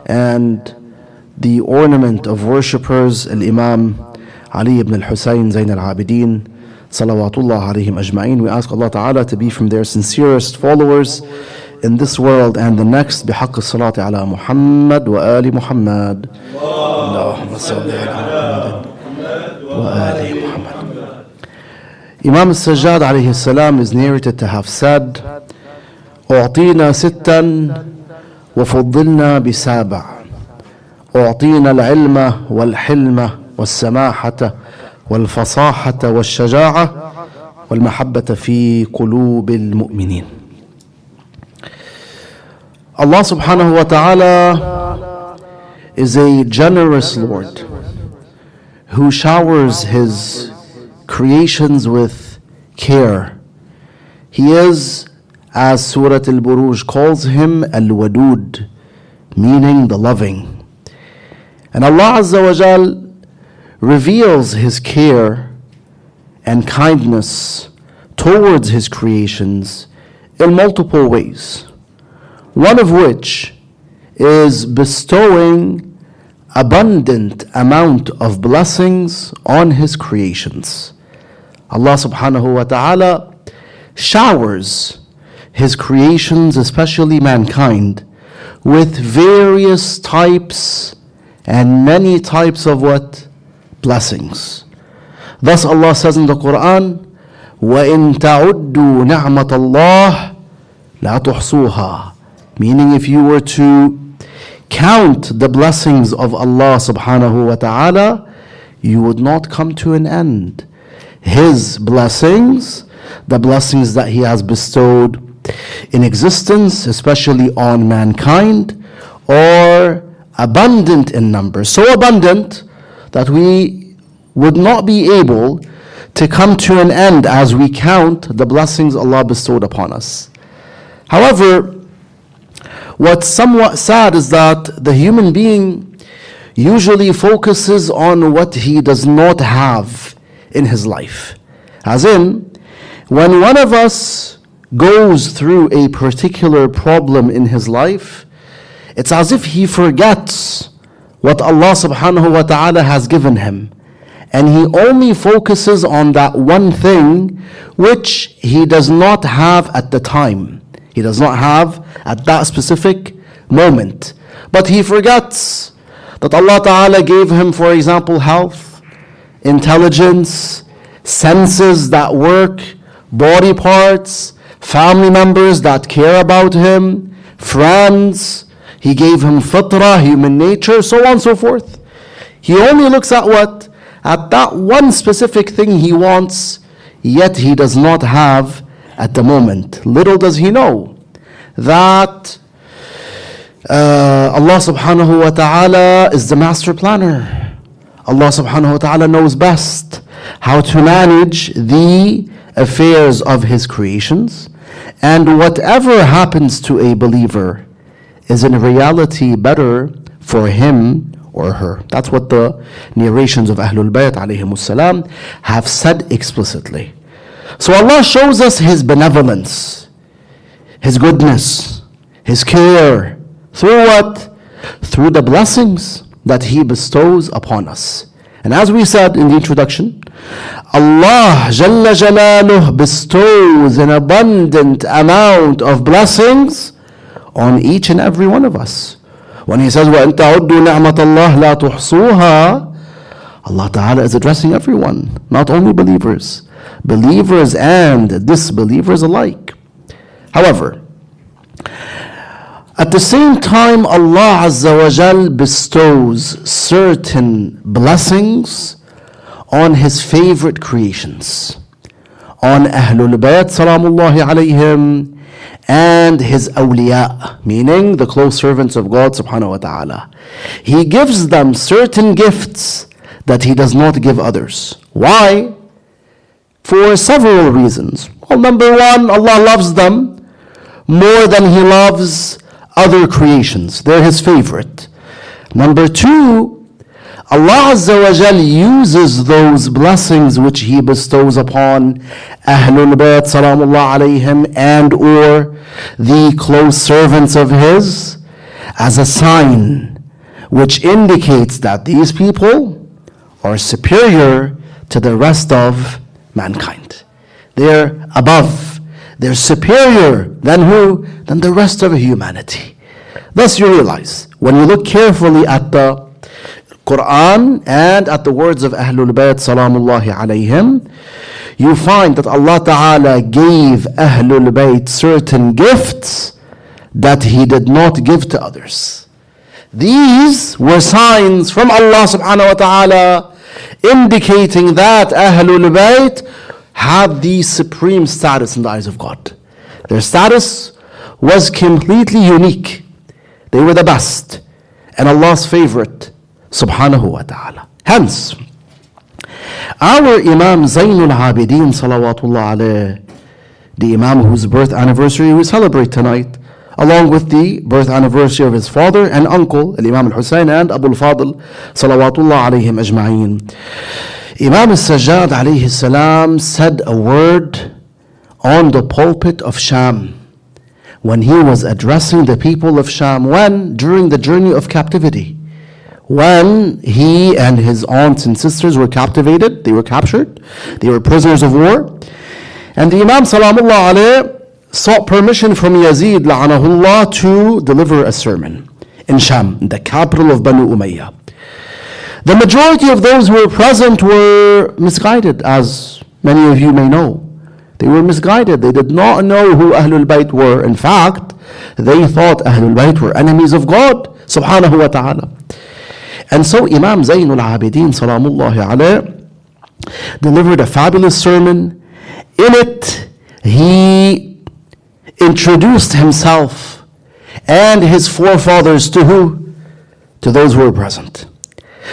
and the ornament of worshippers, Al-Imam Ali ibn al-Husayn Zayn al-Abidin, salawatullah alayhim ajma'in. We ask Allah Ta'ala to be from their sincerest followers in this world and the next. بحق الصلاة على محمد وآل محمد. اللهم صل على محمد وآل محمد. Imam al-Sajjad alayhi salam is narrated to have said, أعطينا ستا وفضلنا بسابع، أعطينا العلم والحلم والسماحة والفصاحة والشجاعة والمحبة في قلوب المؤمنين. Allah subhanahu wa ta'ala is a generous Lord who showers His creations with care. He is, as Surah Al-Buruj calls Him, Al-Wadud, meaning the loving. And Allah Azza wa Jal reveals His care and kindness towards His creations in multiple ways. One of which is bestowing abundant amount of blessings on His creations. Allah subhanahu wa ta'ala showers His creations, especially mankind, with various types and many types of what? Blessings. Thus Allah says in the Quran, وَإِن تَعُدُّوا نِعْمَةَ اللَّهِ لَا تُحْصُوهَا, meaning if you were to count the blessings of Allah subhanahu wa ta'ala, you would not come to an end. His blessings, the blessings that He has bestowed in existence, especially on mankind, are abundant in number. So abundant that we would not be able to come to an end as we count the blessings Allah bestowed upon us. However, what's somewhat sad is that the human being usually focuses on what he does not have in his life. As in, when one of us goes through a particular problem in his life, it's as if he forgets what Allah subhanahu wa ta'ala has given him. And he only focuses on that one thing which he does not have at the time. He does not have at that specific moment. But he forgets that Allah Ta'ala gave him, for example, health, intelligence, senses that work, body parts, family members that care about him, friends. He gave him fitrah, human nature, so on and so forth. He only looks at what? At that one specific thing he wants, yet he does not have at the moment. Little does he know that Allah subhanahu wa ta'ala is the master planner. Allah subhanahu wa ta'ala knows best how to manage the affairs of His creations, and whatever happens to a believer is in reality better for him or her. That's what the narrations of Ahlul Bayt alayhimus salam have said explicitly. So Allah shows us His benevolence, His goodness, His care, through what? Through the blessings that He bestows upon us. And as we said in the introduction, Allah Jalla Jalaluh bestows an abundant amount of blessings on each and every one of us. When He says, وَإِن تَعُدُّوا نِعْمَةَ اللَّهِ لَا تُحْصُوهَا, Allah Ta'ala is addressing everyone, not only believers. Believers and disbelievers alike. However, at the same time, Allah Azza wa Jal bestows certain blessings on His favorite creations, on Ahlul Bayt salamullahi alayhim, and His awliya, meaning the close servants of God subhanahu wa ta'ala. He gives them certain gifts that He does not give others. Why? For several reasons. Well, number one, Allah loves them more than He loves other creations. They're His favorite. Number two, Allah Azza wa Jal uses those blessings which He bestows upon Ahlul Bayt Salamullah alayhim and or the close servants of His as a sign which indicates that these people are superior to the rest of mankind. They're above. They're superior than who? Than the rest of humanity. Thus you realize, when you look carefully at the Quran and at the words of Ahlul Bayt Salamullahi alayhim, you find that Allah Ta'ala gave Ahlul Bayt certain gifts that He did not give to others. These were signs from Allah Subhanahu wa Ta'ala indicating that Ahlul Bayt had the supreme status in the eyes of God. Their status was completely unique. They were the best and Allah's favorite Subhanahu wa Ta'ala. Hence, our Imam Zainul Abidin Salawatullah alayh, the Imam whose birth anniversary we celebrate tonight, along with the birth anniversary of his father and uncle, Imam al-Husayn and Abu al-Fadl Salawatullah alayhim ajma'een. Imam al-Sajjad alayhi salam said a word on the pulpit of Sham when he was addressing the people of Sham, during the journey of captivity. When he and his aunts and sisters were captivated, they were captured, they were prisoners of war. And the Imam Salamullah alayh sought permission from Yazid la'anahullah to deliver a sermon in Sham, the capital of Banu Umayyah. The majority of those who were present were misguided, as many of you may know. They were misguided. They did not know who Ahlul Bayt were. In fact, they thought Ahlul Bayt were enemies of God subhanahu wa ta'ala. And so Imam Zainul Abidin Salamullahi alayh delivered a fabulous sermon. In it, he introduced himself and his forefathers to who? To those who were present.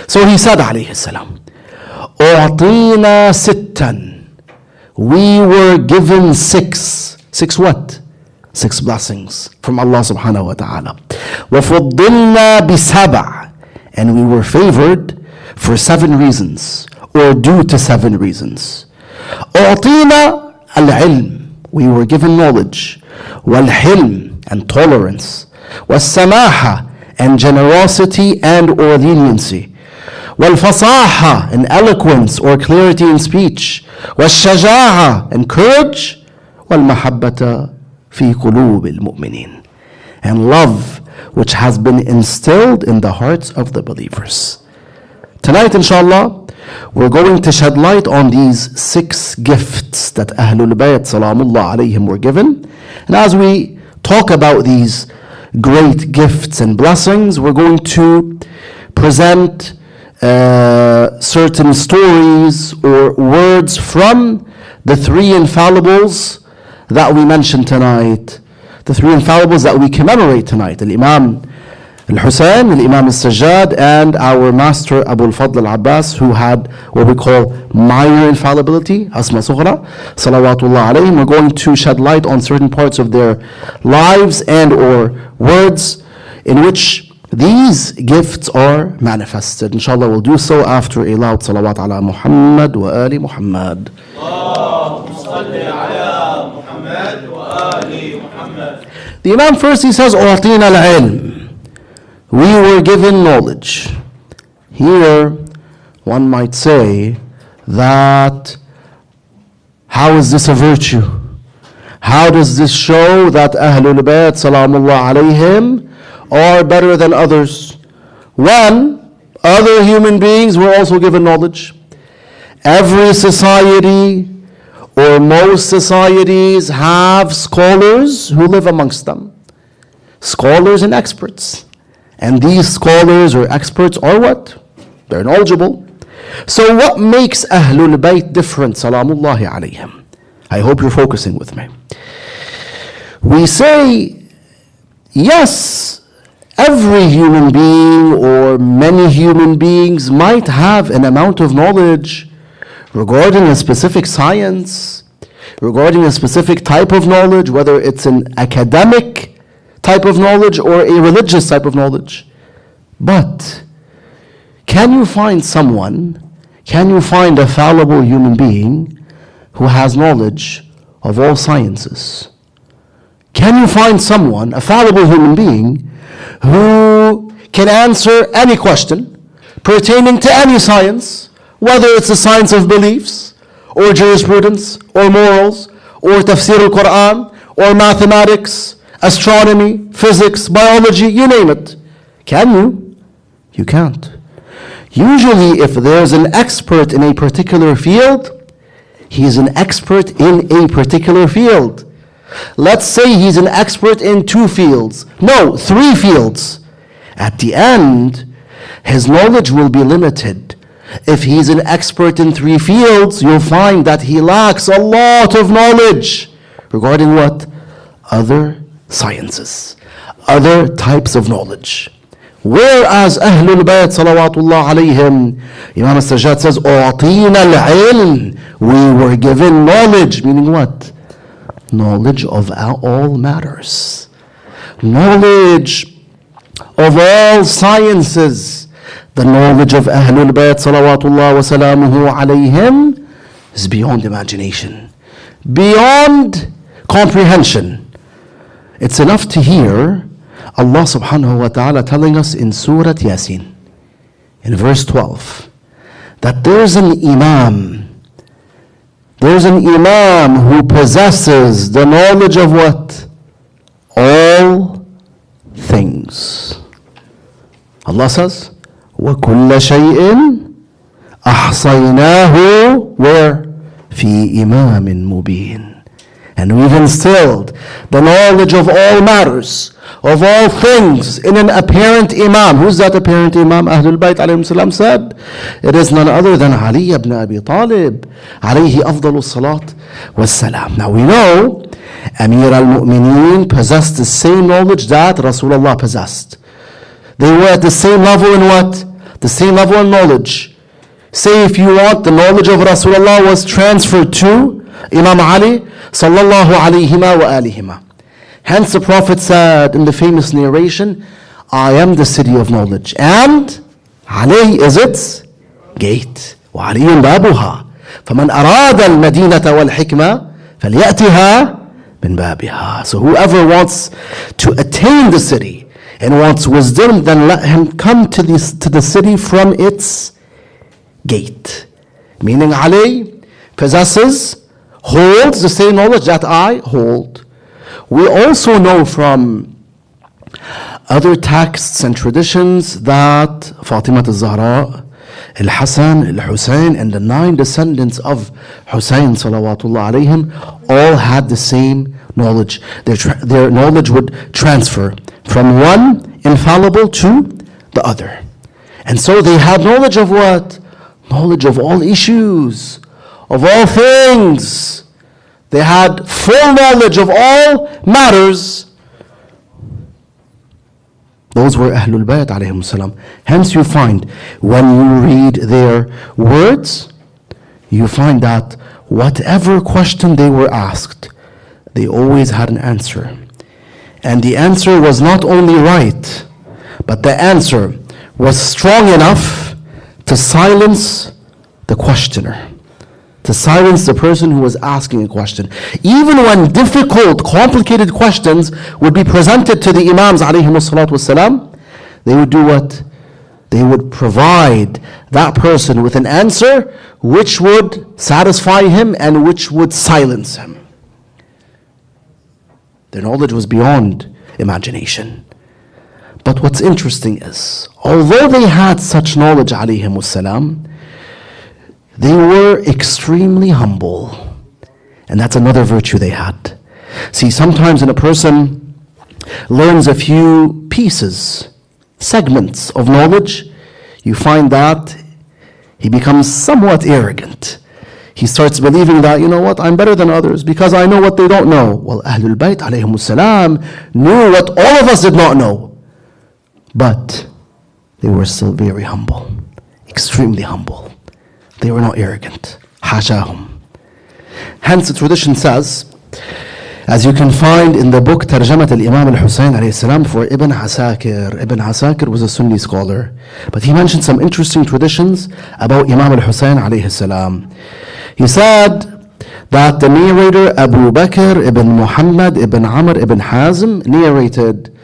So he said alayhi salam, "U'atina sittan." We were given six what? 6 blessings from Allah subhanahu wa ta'ala. وَفُضِّلْنَا بِسَبْعٍ. And we were favored for 7 reasons, or due to 7 reasons. أُعْطِينَا الْعِلْمِ. We were given knowledge. وَالْحِلْمِ. And tolerance. وَالسَّمَاحَةِ. And generosity and or leniency. وَالْفَصَاحَةِ. And eloquence or clarity in speech. وَالشَّجَاعَةِ. And courage. وَالْمَحَبَّةَ فِي قُلُوبِ الْمُؤْمِنِينَ. And love, which has been instilled in the hearts of the believers. Tonight, inshallah, we're going to shed light on these 6 gifts that Ahlul Bayt Salamullah alayhim were given. And as we talk about these great gifts and blessings, we're going to present certain stories or words from the 3 infallibles that we mentioned tonight. The 3 infallibles that we commemorate tonight: Al-Imam Al-Husayn, Al-Imam Al-Sajjad, and our master Abu al-Fadl al-Abbas, who had what we call minor infallibility, Asma Sughra, Salawatullah alayhim. We're going to shed light on certain parts of their lives and or words in which these gifts are manifested. Inshallah, we'll do so after a loud salawat ala Muhammad wa ali Muhammad. The Imam first, he says, أُعْطِينَا الْعِلْمِ. We were given knowledge. Here, one might say that, how is this a virtue? How does this show that Ahlul Bayt Salamullah alayhim are better than others, when other human beings were also given knowledge? Every society, or most societies, have scholars who live amongst them. Scholars and experts. And these scholars or experts are what? They're knowledgeable. So what makes Ahlul Bayt different, Salamullahi alayhim? I hope you're focusing with me. We say, yes, every human being or many human beings might have an amount of knowledge regarding a specific science, regarding a specific type of knowledge, whether it's an academic type of knowledge or a religious type of knowledge. But can you find a fallible human being who has knowledge of all sciences? Can you find a fallible human being who can answer any question pertaining to any science, whether it's the science of beliefs, or jurisprudence, or morals, or tafsir al-Quran, or mathematics, astronomy, physics, biology, you name it. Can you? You can't. Usually, if there's an expert in a particular field, he is an expert in a particular field. Let's say he's an expert in 2 fields. No, 3 fields. At the end, his knowledge will be limited. If he's an expert in 3 fields, you'll find that he lacks a lot of knowledge regarding what? Other sciences, other types of knowledge. Whereas Ahlul Bayt salawatullah alayhim, Imam al-Sajjad says, أُعطينا العلم, we were given knowledge, meaning what? Knowledge of all matters. Knowledge of all sciences. The knowledge of Ahlul Bayt salawatullah wa salamuhu alayhim is beyond imagination, beyond comprehension. It's enough to hear Allah subhanahu wa ta'ala telling us in Surah Yasin, in verse 12, that there's an imam who possesses the knowledge of what? All things. Allah says, وَكُلَّ شَيْءٍ أَحْصَيْنَاهُ where? فِي إِمَامٍ مُبِينٍ. And we've instilled the knowledge of all matters, of all things, in an apparent imam. Who's that apparent imam? Ahlul Bayt alayhim salam said, it is none other than Ali ibn Abi Talib, alayhi afdalu salat was salam. Now we know Amir al-Mu'mineen possessed the same knowledge that Rasulullah possessed. They were at the same level in what? The same level in knowledge. Say if you want, the knowledge of Rasulullah was transferred to Imam Ali sallallahu alayhima wa alihima. Hence the Prophet said in the famous narration, I am the city of knowledge, and Ali is its gate. وَعَلِيٌّ بَابُهَا فَمَنْ أَرَادَ الْمَدِينَةَ وَالْحِكْمَةَ فَلْيَأْتِهَا مِنْ بَابِهَا. So whoever wants to attain the city and wants wisdom, then let him come to the city from its gate. Meaning Ali possesses, holds the same knowledge that I hold. We also know from other texts and traditions that Fatima al-Zahra, Al-Hasan, Al-Husayn, and the 9 descendants of Husayn salawatullah alayhim all had the same knowledge. Their knowledge would transfer from one infallible to the other. And so they had knowledge of what? Knowledge of all issues, of all things. They had full knowledge of all matters. Those were Ahlul Bayt alayhim salam. Hence you find, when you read their words, you find that whatever question they were asked, they always had an answer. And the answer was not only right, but the answer was strong enough to silence the questioner, to silence the person who was asking a question. Even when difficult, complicated questions would be presented to the Imams alayhimussalatu, they would do what? They would provide that person with an answer which would satisfy him and which would silence him. Their knowledge was beyond imagination. But what's interesting is, although they had such knowledge alayhimussalam, they were extremely humble. And that's another virtue they had. See, sometimes when a person learns a few pieces, segments of knowledge, you find that he becomes somewhat arrogant. He starts believing that, you know what, I'm better than others because I know what they don't know. Well, Ahlul Bayt alayhimussalam knew what all of us did not know. But they were still very humble, extremely humble. They were not arrogant. Hashahum. Hence the tradition says, as you can find in the book Tarjamat al-Imam al-Husayn alayhi salam for Ibn Asakir. Ibn Asakir was a Sunni scholar, but he mentioned some interesting traditions about Imam al-Husayn alayhi salam. He said that the narrator Abu Bakr ibn Muhammad ibn Amr ibn Hazm narrated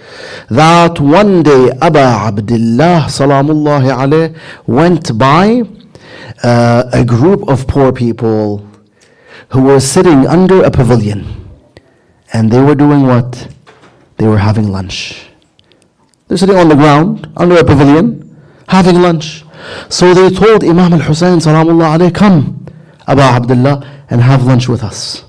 that one day Aba Abdullah salamullahi alayh went by a group of poor people who were sitting under a pavilion, and they were doing what? They were having lunch. They're sitting on the ground under a pavilion having lunch. So they told Imam al-Hussein salamullah alayhi, come Aba Abdullah and have lunch with us.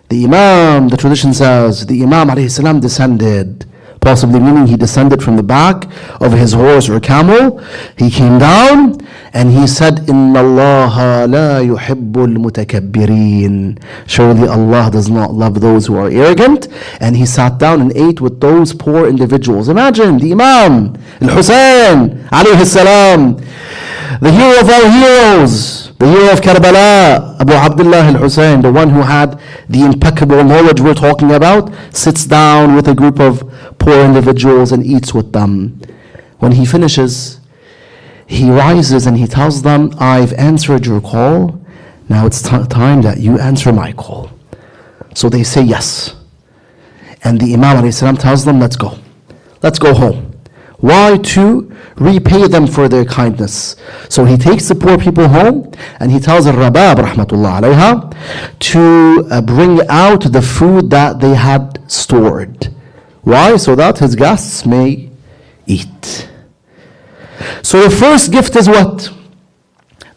The Imam, the tradition says, the Imam alayhi salam descended, possibly meaning he descended from the back of his horse or camel. He came down and he said, Inna Allah la yuhibbul mutakabbirin. Surely Allah does not love those who are arrogant. And he sat down and ate with those poor individuals. Imagine the Imam al-Hussein alayhi salam, the hero of all heroes, the hero of Karbala, Abu Abdullah al-Hussein, the one who had the impeccable knowledge we're talking about, sits down with a group of poor individuals and eats with them. When he finishes, he rises and he tells them, I've answered your call. Now it's time that you answer my call. So they say yes. And the Imam ﷺ tells them, let's go. Let's go home. Why? To repay them for their kindness. So he takes the poor people home and he tells Al-Rabab rahmatullah alayha to bring out the food that they had stored. Why? So that his guests may eat. So the first gift is what?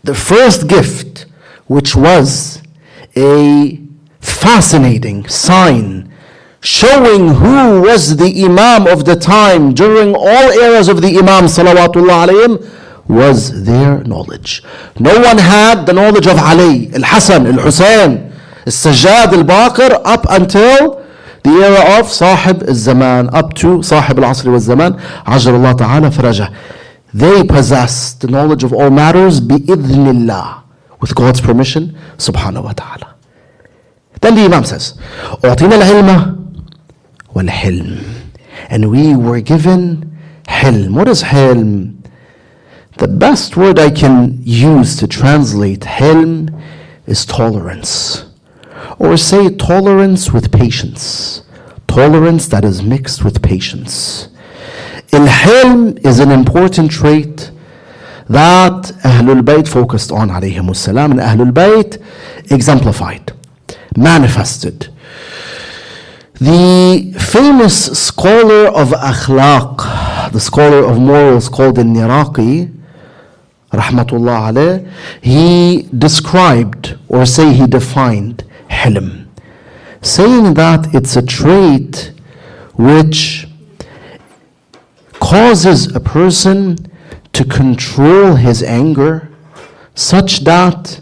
The first gift, which was a fascinating sign showing who was the Imam of the time during all eras of the Imam salawatullah alayhim, was their knowledge. No one had the knowledge of Ali, Al-Hasan, Al-Hussein, Al-Sajjad, Al-Baqir up until the era of Sahib al-Zaman, up to Sahib al-Asr wal-Zaman, Ajrallah ta'ala farajah. They possessed the knowledge of all matters bi-idhnillah, with God's permission, subhanahu wa ta'ala. Then the Imam says, أُعْطِينَا الْعِلْمَ وَالْحِلْمِ. And we were given hilm. What is hilm? The best word I can use to translate hilm is tolerance. Or say tolerance with patience. Tolerance that is mixed with patience. Al-hilm is an important trait that Ahlul Bayt focused on alayhimus salam, and Ahlul Bayt exemplified, manifested. The famous scholar of akhlaq, the scholar of morals called Al-Niraqi, rahmatullah alayh, he described, or say he defined, hilm, saying that it's a trait which causes a person to control his anger such that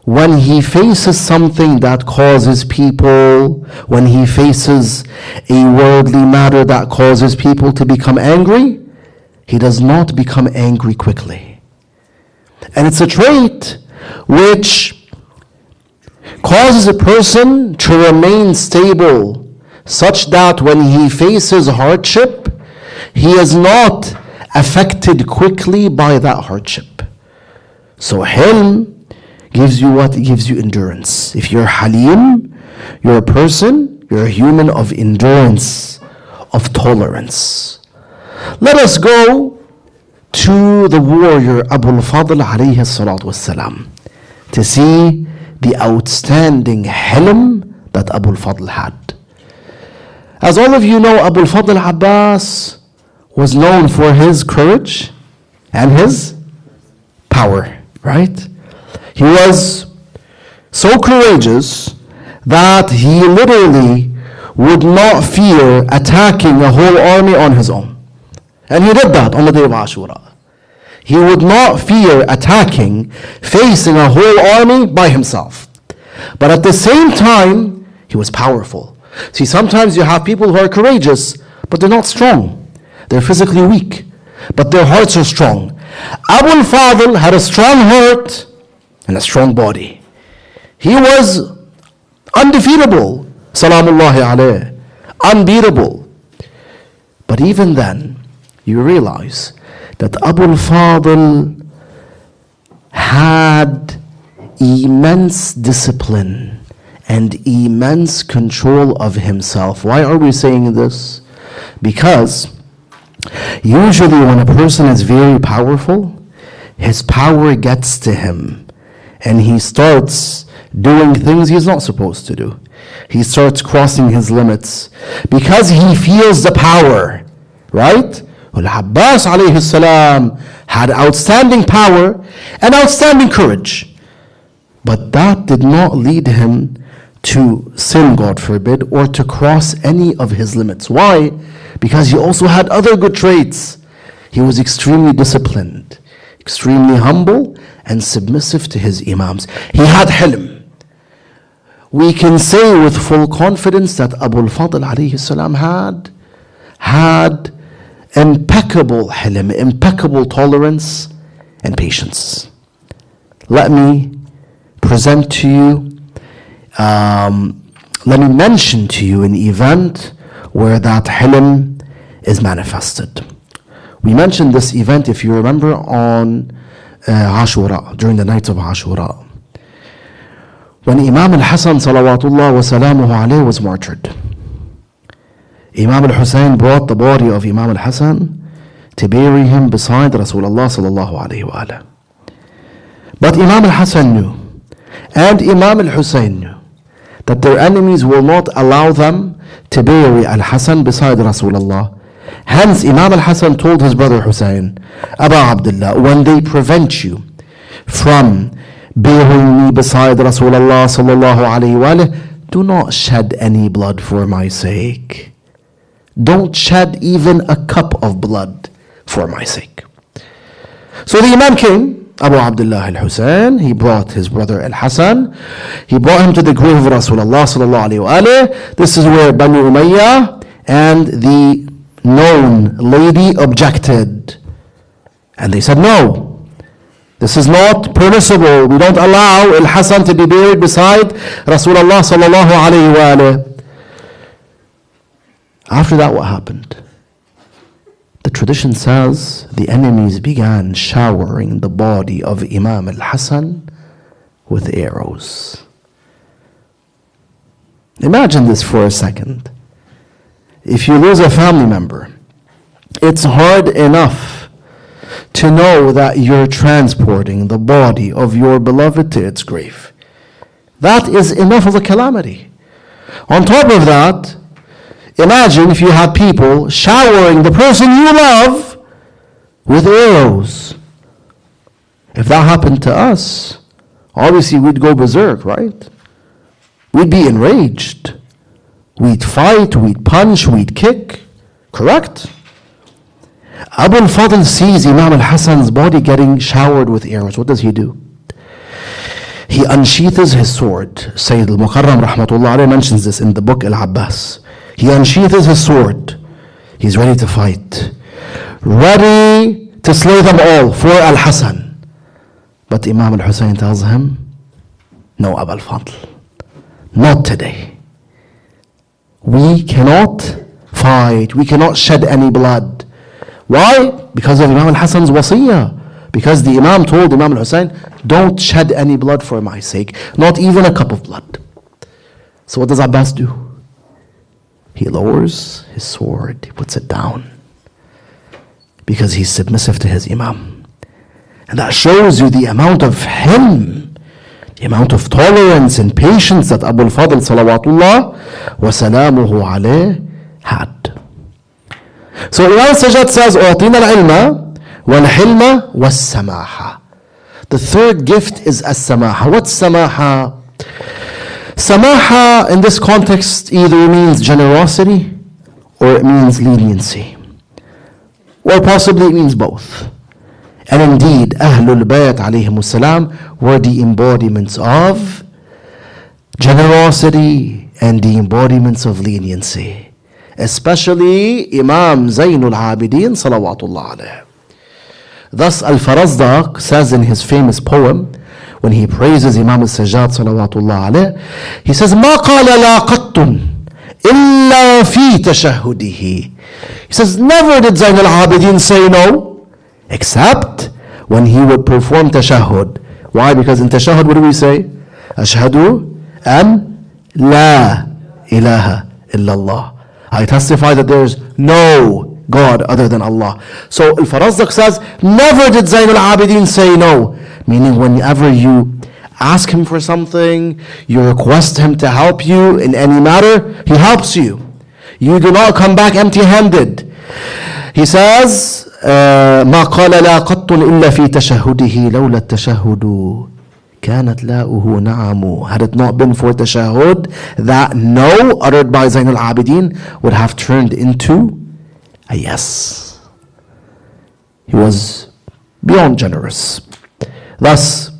when he faces something that causes people, when he faces a worldly matter that causes people to become angry, he does not become angry quickly. And it's a trait which causes a person to remain stable such that when he faces hardship, he is not affected quickly by that hardship. So hilm gives you what? It gives you endurance. If you're halim, you're a person, you're a human of endurance, of tolerance. Let us go to the warrior Abu al-Fadl alayhi salatu wassalam to see the outstanding hilm that Abu al-Fadl had. As all of you know, Abu al-Fadl Abbas was known for his courage and his power, right? He was so courageous that he literally would not fear attacking a whole army on his own. And he did that on the day of Ashura. He would not fear attacking, facing a whole army by himself. But at the same time, he was powerful. See, sometimes you have people who are courageous, but they're not strong. They're physically weak, but their hearts are strong. Abu al-Fadl had a strong heart and a strong body. He was undefeatable, salamullahi alayh, unbeatable. But even then, you realize that Abu al-Fadl had immense discipline and immense control of himself. Why are we saying this? Because usually when a person is very powerful, his power gets to him and he starts doing things he's not supposed to do. He starts crossing his limits because he feels the power, right? Al-Abbas alayhi salam had outstanding power and outstanding courage. But that did not lead him to sin, God forbid, or to cross any of his limits. Why? Because he also had other good traits. He was extremely disciplined, extremely humble, and submissive to his imams. He had hilm. We can say with full confidence that Abu al-Fadl alayhi salam had impeccable hilm, impeccable tolerance and patience. Let me present to you, let me mention to you an event where that hilm is manifested. We mentioned this event, if you remember, on Ashura, during the night of Ashura, when Imam al-Hasan salawatullah wa salamuhu alayhi was martyred. Imam al-Hussein brought the body of Imam al-Hasan to bury him beside Rasulullah sallallahu alayhi wa alayhi. But Imam al-Hasan knew, and Imam al-Hussein knew, that their enemies will not allow them to bury al-Hasan beside Rasulullah. Hence, Imam al-Hasan told his brother Hussein, Aba Abdullah, when they prevent you from burying me beside Rasulullah sallallahu alayhi wa alayhi, do not shed any blood for my sake. Don't shed even a cup of blood for my sake. So the Imam came, Abu Abdullah al-Hussein, he brought his brother al-Hasan, he brought him to the grave of Rasulullah sallallahu alayhi wa alayhi. This is where Bani Umayyah and the known lady objected. And they said, no, this is not permissible. We don't allow al-Hasan to be buried beside Rasulullah sallallahu alayhi wa alayhi. After that, what happened? The tradition says the enemies began showering the body of Imam al-Hasan with arrows. Imagine this for a second. If you lose a family member, it's hard enough to know that you're transporting the body of your beloved to its grave. That is enough of a calamity. On top of that, imagine if you have people showering the person you love with arrows. If that happened to us, obviously we'd go berserk, right? We'd be enraged. We'd fight, we'd punch, we'd kick. Correct? Abu al-Fadl sees Imam al-Hasan's body getting showered with arrows. What does he do? He unsheathes his sword. Sayyid al-Mukarram rahmatullah alayhi mentions this in the book Al-Abbas. He unsheathes his sword. He's ready to fight. Ready to slay them all for al-Hasan. But Imam al-Hussein tells him, no, Abu al-Fadl, not today. We cannot fight. We cannot shed any blood. Why? Because of Imam al-Hasan's wasiyah. Because the Imam told Imam al-Hussein, don't shed any blood for my sake. Not even a cup of blood. So what does Abbas do? He lowers his sword. He puts it down. Because he's submissive to his Imam. And that shows you the amount of hilm, the amount of tolerance and patience that Abu al-Fadl salawatullah wa salamuhu alayh had. So Imam Sajjad says, أُعْطِينَا الْعِلْمَ وَالْحِلْمَ وَالسَّمَاحَةِ. The third gift is as-samaha. What's samaha? Samaha in this context either means generosity or it means leniency. Or possibly it means both. And indeed, Ahlul Bayt alayhimus salam were the embodiments of generosity and the embodiments of leniency. Especially Imam Zainul Abidin salawatullah alayh. Thus Al-Farazdaq says in his famous poem, when he praises Imam al-Sajjad salawatullah alayh, he says, مَا قَالَ لَا قَطٌّ إِلَّا فِي تَشَهُّدِهِ. He says, never did Zain al-Abidin say no, except when he would perform tashahhud. Why? Because in tashahhud, what do we say? Ashhadu an la ilaha illallah. I testify that there is no God other than Allah. So Al-Farazdaq says, never did Zayn al-Abidin say no. Meaning whenever you ask him for something, you request him to help you in any matter, he helps you. You do not come back empty-handed. He says, ما قال لا قط إلا في تشهده لولا التشهد كانت لاؤه نعم. Had it not been for tashahud, that no uttered by Zayn al-Abidin would have turned into a yes. He was beyond generous. Thus,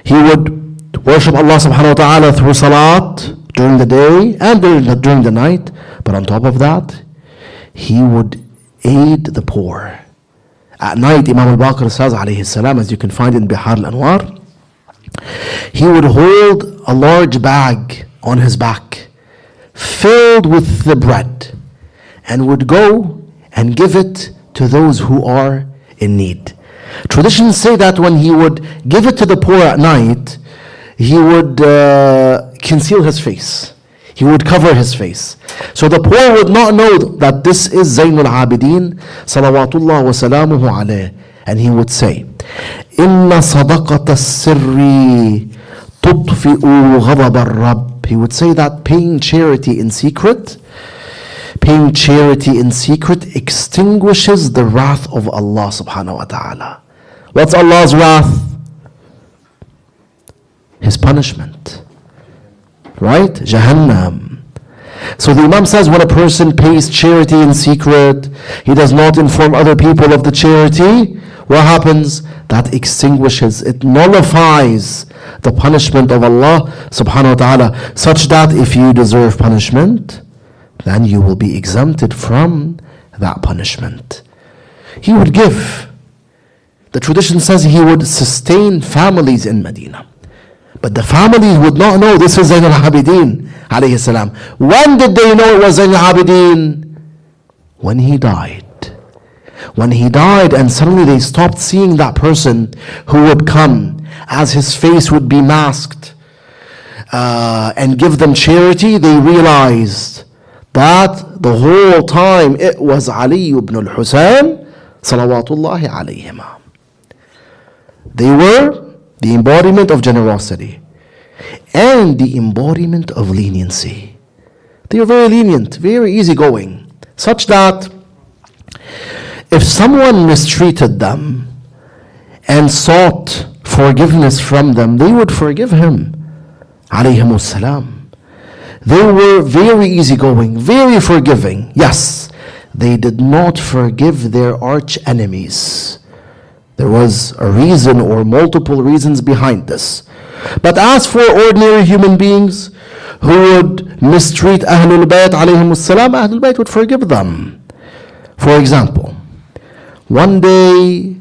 he would worship Allah subhanahu wa ta'ala through salat during the day and during the night. But on top of that, he would aid the poor. At night, Imam al-Baqir says, alayhi salam, as you can find in Bihar Al-Anwar, he would hold a large bag on his back filled with the bread and would go and give it to those who are in need. Traditions say that when he would give it to the poor at night, he would conceal his face. He would cover his face. So the poor would not know that this is Zayn al-Abidin, salawatullah wa salamuhu alayh. And he would say, إِنَّ صَدَقَةَ السِّرِّ تُطْفِئُ غَضَبَ الرَّبِّ. He would say that paying charity in secret extinguishes the wrath of Allah subhanahu wa ta'ala. What's Allah's wrath? His punishment. Right? Jahannam. So the Imam says when a person pays charity in secret, he does not inform other people of the charity, what happens? That extinguishes, it nullifies the punishment of Allah subhanahu wa ta'ala, such that if you deserve punishment, then you will be exempted from that punishment. He would give. The tradition says he would sustain families in Medina. But the families would not know this is Zayn al-Abidin alayhi salam. When did they know it was Zayn al-Abidin? When he died. When he died and suddenly they stopped seeing that person who would come as his face would be masked and give them charity, they realized that the whole time it was Ali ibn al-Husayn salawatullahi alayhima. They were the embodiment of generosity and the embodiment of leniency. They were very lenient, very easygoing, such that if someone mistreated them and sought forgiveness from them, they would forgive him. Alayhimus salam. They were very easygoing, very forgiving. Yes, they did not forgive their arch enemies. There was a reason or multiple reasons behind this. But as for ordinary human beings who would mistreat Ahlul Bayt alayhimus salam, Ahlul Bayt would forgive them. For example, one day,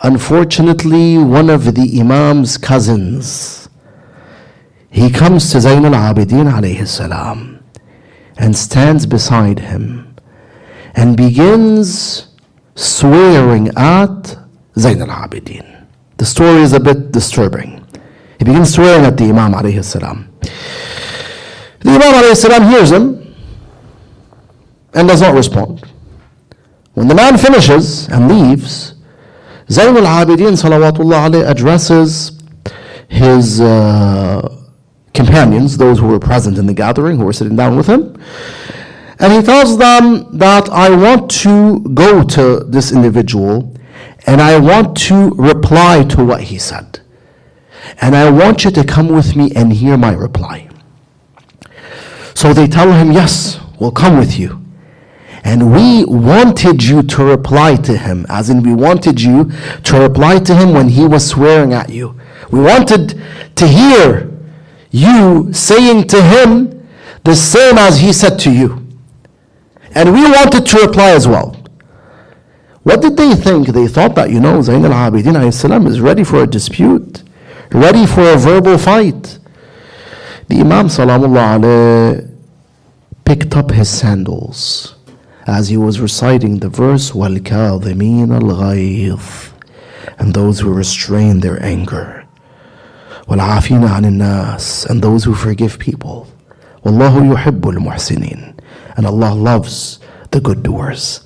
unfortunately, one of the Imam's cousins, he comes to Zayn al-Abidin alayhi salam and stands beside him and begins swearing at Zayn al-Abidin. The story is a bit disturbing. He begins swearing at the Imam alayhi salam. The Imam alayhi salam hears him and does not respond. When the man finishes and leaves, Zayn al-Abidin salawatullah alayhi addresses his companions, those who were present in the gathering, who were sitting down with him, and he tells them that I want to go to this individual and I want to reply to what he said. And I want you to come with me and hear my reply. So they tell him, yes, we'll come with you. And we wanted you to reply to him, as in we wanted you to reply to him when he was swearing at you. We wanted to hear you saying to him the same as he said to you. And we wanted to reply as well. What did they think? They thought that, Zayn al-Abidin alayhi salam is ready for a dispute, ready for a verbal fight. The Imam salamullah alayhi picked up his sandals as he was reciting the verse, وَالْكَاظِمِينَ الْغَيْظِ, and those who restrain their anger, وَالْعَافِينَ عَنِ النَّاسِ, and those who forgive people, وَاللَّهُ يُحِبُّ الْمُحْسِنِينَ, And Allah loves the good doers.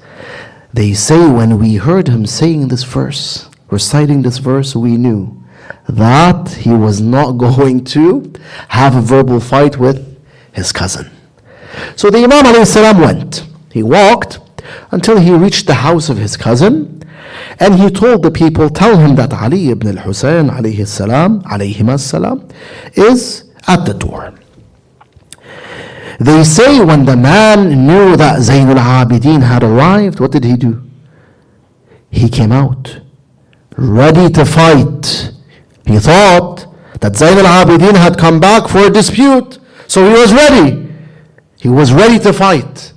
They say when we heard him saying this verse, reciting this verse, we knew that he was not going to have a verbal fight with his cousin. So the Imam alayhi salam went. He walked until he reached the house of his cousin, and he told the people, tell him that Ali ibn al-Husayn alayhima salam is at the door. They say when the man knew that Zayn al-Abidin had arrived, what did he do? He came out, ready to fight. He thought that Zayn al-Abidin had come back for a dispute, so he was ready. He was ready to fight.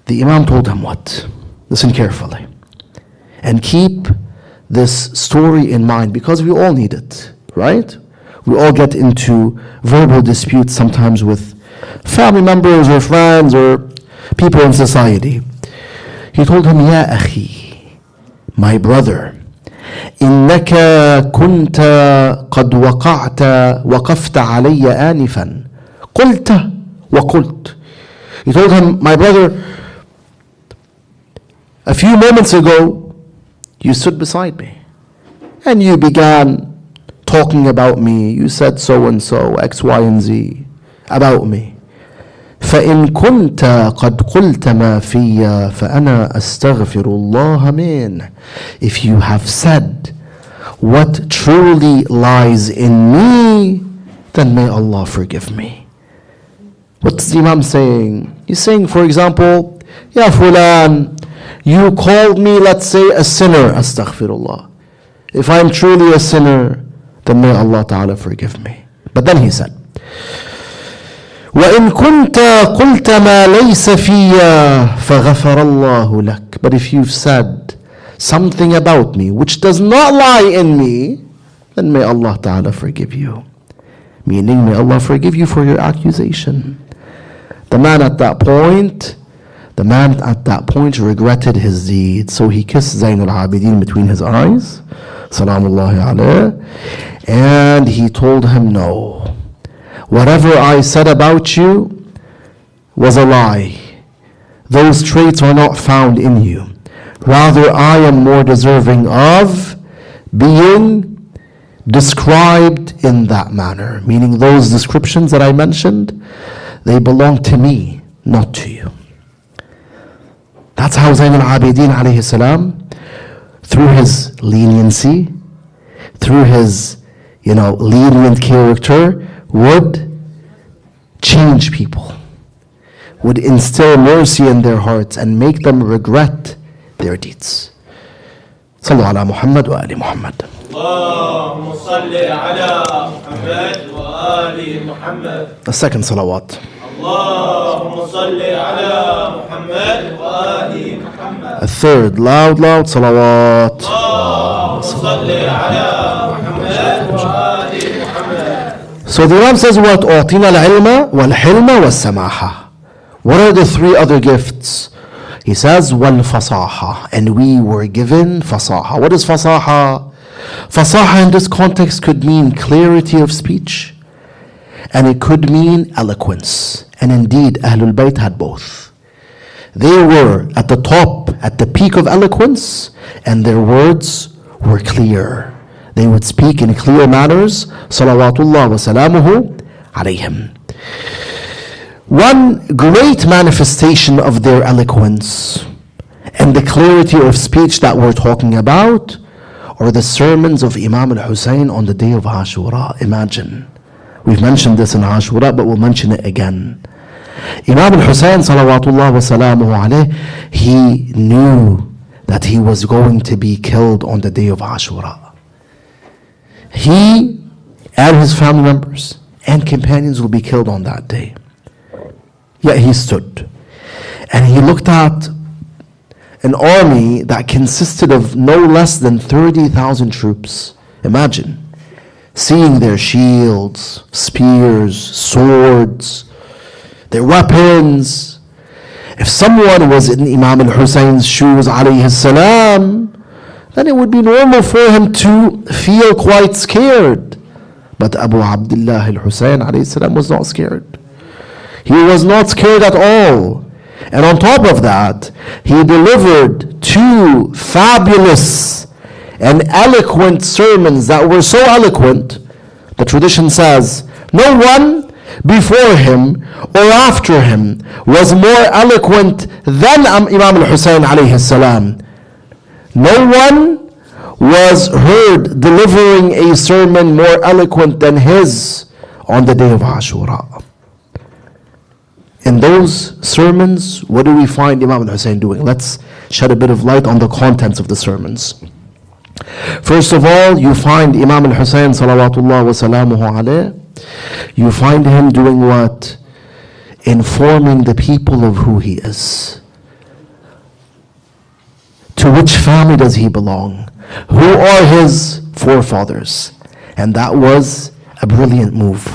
The Imam told him what? Listen carefully. And keep this story in mind, because we all need it, right? We all get into verbal disputes sometimes with family members or friends or people in society. He told him, Ya akhi, my brother, إنك كنت قد وقفت علي آنفا قلت وقلت. He told him, my brother, a few moments ago you stood beside me and you began talking about me. You said so and so, X, Y, and Z about me. فإن كنت قد قلت ما في فأنا أستغفر الله منه. If you have said what truly lies in me, then may Allah forgive me. What's the Imam saying? He's saying, for example, Ya Fulan, you called me, let's say, a sinner. Astaghfirullah. If I'm truly a sinner, then may Allah Ta'ala forgive me. But then he said, وَإِن كُنْتَ قُلْتَ مَا لَيْسَ فِيَّ فَغَفَرَ اللَّهُ لَكَ. But if you've said something about me which does not lie in me, then may Allah Ta'ala forgive you. Meaning, may Allah forgive you for your accusation. The man at that point regretted his deed. So he kissed Zayn al-Abidin between his eyes, salamullahi alayh, and he told him, no, whatever I said about you was a lie. Those traits are not found in you. Rather, I am more deserving of being described in that manner. Meaning those descriptions that I mentioned, they belong to me, not to you. That's how Zayn al-Abidin alayhi salam, through his leniency, through his lenient character, would change people, would instill mercy in their hearts and make them regret their deeds. Sallu ala Muhammad wa ali Muhammad. Allahumma salli ala Muhammad wa ali Muhammad. The second salawat. Allahumma salli ala Muhammad wa ali Muhammad. A third, loud salawat. Allahumma salli ala Muhammad wa ali Muhammad. So the Imam says, what? أعطينا العلم والحلم والسماحة. What are the three other gifts? He says, والفصاحة. And we were given fasaha. What is fasaha? Fasaha in this context could mean clarity of speech, and it could mean eloquence. And indeed, Ahlul Bayt had both. They were at the top, at the peak of eloquence, and their words were clear. They would speak in clear manners. Salawatullah wa salamuhu alayhim. One great manifestation of their eloquence and the clarity of speech that we're talking about are the sermons of Imam al-Husayn on the day of Ashura. Imagine. We've mentioned this in Ashura, but we'll mention it again. Imam al-Husayn, salawatullah wa salamuhu alayh, he knew that he was going to be killed on the day of Ashura. He and his family members and companions will be killed on that day. Yet he stood and he looked at an army that consisted of no less than 30,000 troops. Imagine seeing their shields, spears, swords, their weapons. If someone was in Imam al-Husayn's shoes, alayhi salam, then it would be normal for him to feel quite scared. But Abu Abdullah al-Husayn alayhi salam was not scared. He was not scared at all. And on top of that, he delivered 2 fabulous and eloquent sermons that were so eloquent, the tradition says, no one before him or after him was more eloquent than Imam al-Hussein alayhi salam. No one was heard delivering a sermon more eloquent than his on the day of Ashura. In those sermons, what do we find Imam al-Hussein doing? Let's shed a bit of light on the contents of the sermons. First of all, you find Imam al-Hussein salawatullah wa salamuhu alayh, you find him doing what? Informing the people of who he is. To which family does he belong? Who are his forefathers? And that was a brilliant move.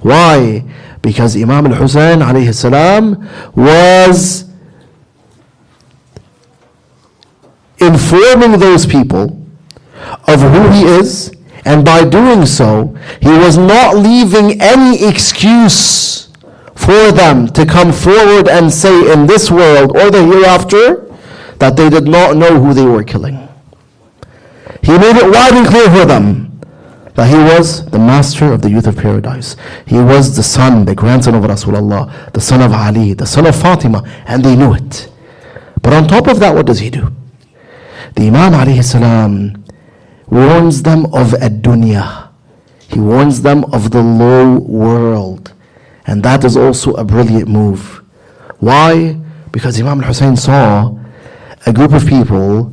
Why? Because Imam al-Hussein alayhi salam was informing those people of who he is, and by doing so, he was not leaving any excuse for them to come forward and say in this world or the hereafter that they did not know who they were killing. He made it wide and clear for them that he was the master of the youth of paradise. He was the son, the grandson of Rasulullah, the son of Ali, the son of Fatima, and they knew it. But on top of that, what does he do? The Imam alayhi salam warns them of ad-dunya. He warns them of the low world. And that is also a brilliant move. Why? Because Imam al-Hussein saw a group of people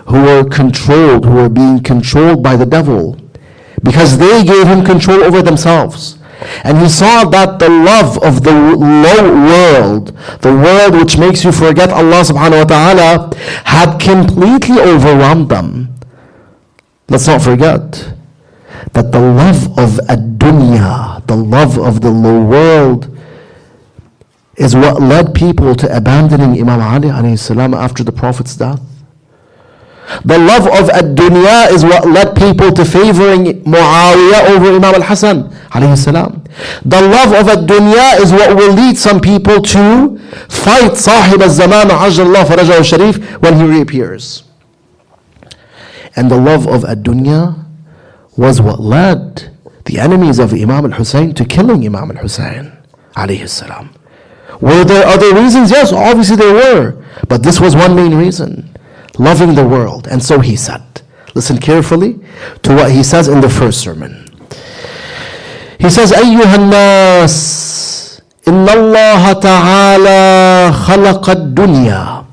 who were controlled, who were being controlled by the devil, because they gave him control over themselves. And he saw that the love of the low world, the world which makes you forget Allah subhanahu wa ta'ala, had completely overwhelmed them. Let's not forget that the love of ad-dunya, the love of the low world, is what led people to abandoning Imam Ali alayhi salam after the Prophet's death. The love of ad-dunya is what led people to favoring Muawiyah over Imam al-Hasan alayhi salam. The love of ad-dunya is what will lead some people to fight Sahib al-Zaman Ajjallah Farajahu Sharif when he reappears. And the love of ad-dunya was what led the enemies of Imam al-Hussein to killing Imam al-Hussein alayhi salam. Were there other reasons? Yes, obviously there were. But this was one main reason. Loving the world. And so he said, listen carefully to what he says in the first sermon. He says, أيها الناس إن الله تعالى خلق الدنيا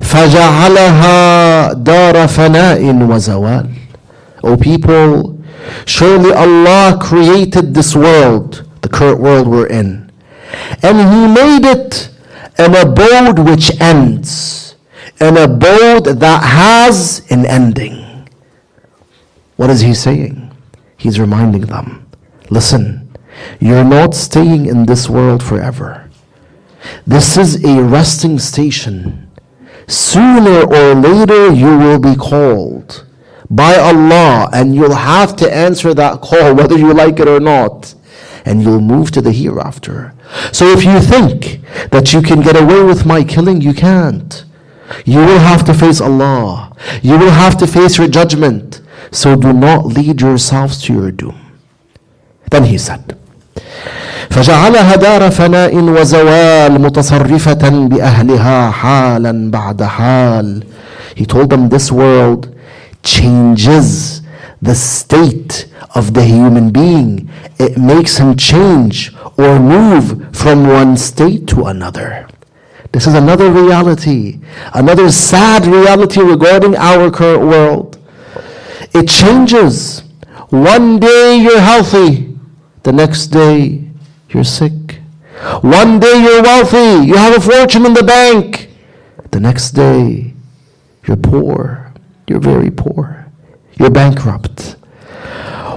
فجعلها دار فناء وزوال. O people, surely Allah created this world, the current world we're in, and He made it an abode which ends, an abode that has an ending. What is He saying? He's reminding them, listen, you're not staying in this world forever. This is a resting station. Sooner or later you will be called by Allah, and you'll have to answer that call whether you like it or not, and you'll move to the hereafter. So if you think that you can get away with my killing, you can't. You will have to face Allah. You will have to face your judgment. So do not lead yourselves to your doom. Then he said, فجعلها دار فناء وزوال متصرفة بأهلها حالا بعد حال. He told them this world changes the state of the human being. It makes him change or move from one state to another. This is another reality, another sad reality regarding our current world. It changes. One day you're healthy, the next day you're sick. One day you're wealthy, you have a fortune in the bank. The next day you're poor. You're very poor. You're bankrupt.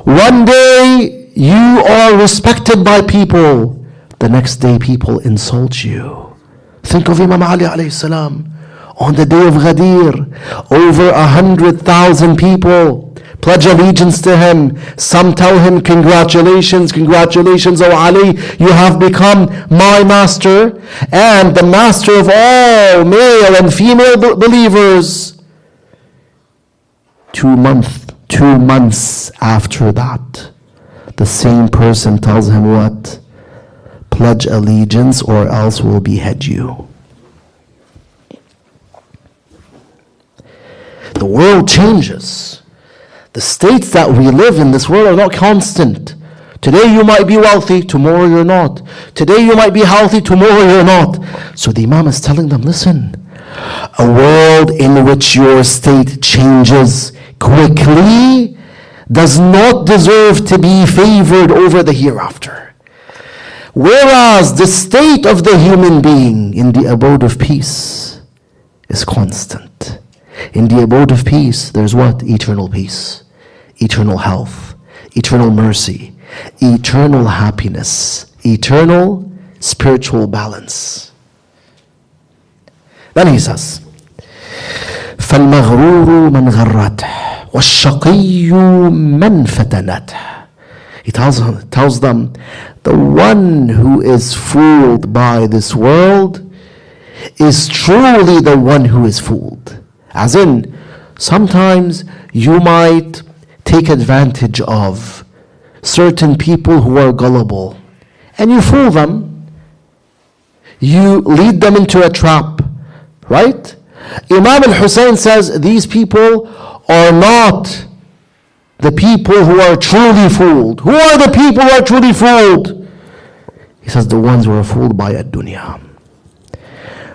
One day you are respected by people. The next day people insult you. Think of Imam Ali alayhi salam on the day of Ghadir. Over 100,000 people pledge allegiance to him. Some tell him, congratulations, congratulations, O Ali, you have become my master and the master of all male and female believers. 2 months after that, the same person tells him what? Pledge allegiance or else we'll behead you. The world changes. The states that we live in this world are not constant. Today you might be wealthy, tomorrow you're not. Today you might be healthy, tomorrow you're not. So the Imam is telling them, listen, a world in which your state changes quickly does not deserve to be favored over the hereafter. Whereas the state of the human being in the abode of peace is constant. In the abode of peace, there's what? Eternal peace, eternal health, eternal mercy, eternal happiness, eternal spiritual balance. Then he says, فَالْمَغْرُورُ مَنْ غَرَّتْهُ وَالشَّقِيُّ مَنْ فَتَنَتْهُ. He tells them, the one who is fooled by this world is truly the one who is fooled. As in, sometimes you might take advantage of certain people who are gullible, and you fool them. You lead them into a trap, right? Imam al-Hussein says these people are not the people who are truly fooled. Who are the people who are truly fooled? He says the ones who are fooled by ad-dunya.